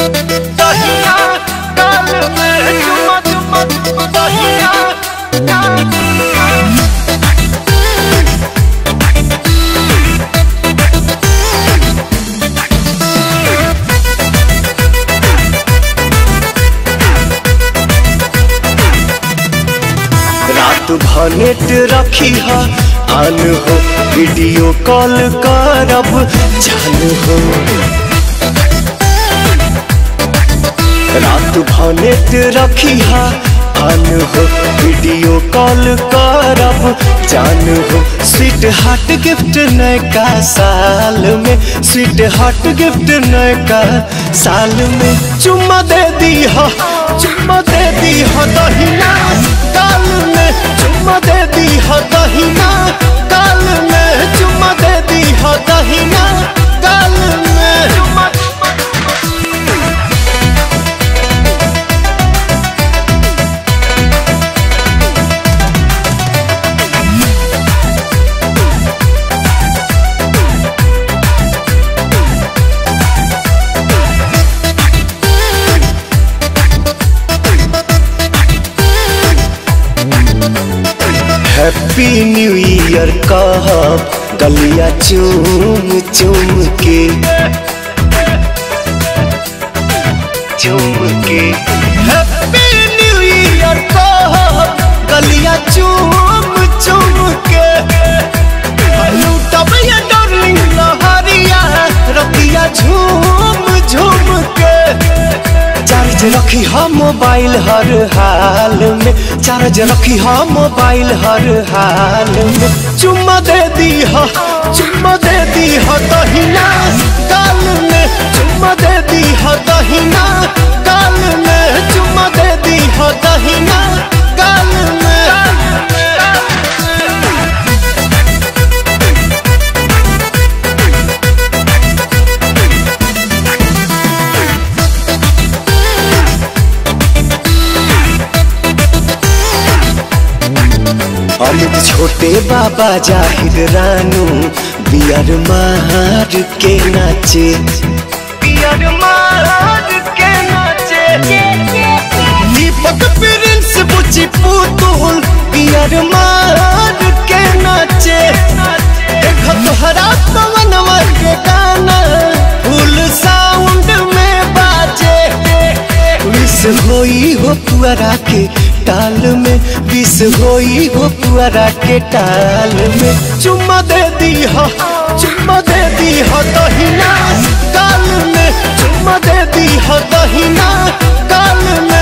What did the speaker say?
दहिया गाल में चुमा चुमा दहिया रात भनेट रखी है आन हो वीडियो कॉल करब जान हो। रात भनेट रखी है आन हो वीडियो कॉल करब जान हो। स्वीट हार्ट गिफ्ट नयका साल में, स्वीट हार्ट गिफ्ट नयका साल में। चुम्मा दे दी हो, चुम्मा दे दी हो दहिना गाल में, चुम्मा दे दी हो दहिना गाल में, चुम्मा दे दी हो दहिना गाल में। हैप्पी न्यू ईयर कहब गलिया चूम चूम के, चूम के। हैप्पी न्यू ईयर कहब गलिया चूम चूम के। लूटब ये डार्लिंग लहरिया रतिया झूम झूम के। चार्ज रखी हा मोबाइल हर हाल में, चार्ज रखी हा मोबाइल हर हाल में। चुम्मा दे दी हा, चुम्मा दे दी हा दहिना गाल में, चुम्मा दे दी हा दहिना गाल में, चुम्मा दे दी हा दहिना गाल में। अमित छोटे बाबा जाहिद रानू बियर मार के नाचे, बियर मार के नाचे। दीपक प्रिंस बुची पुतुल बियर मार के नाचे। देख तोहरा पवनवा के गाना फुल साउंड में बाजे। विश होई हो पुअरा के टाल में, विश होई हो पुअरा के टाल में। चुम्मा दे दी हो, चुम्मा दे दी हो दहिना गाल में, चुम्मा दे दी हो दहिना गाल में।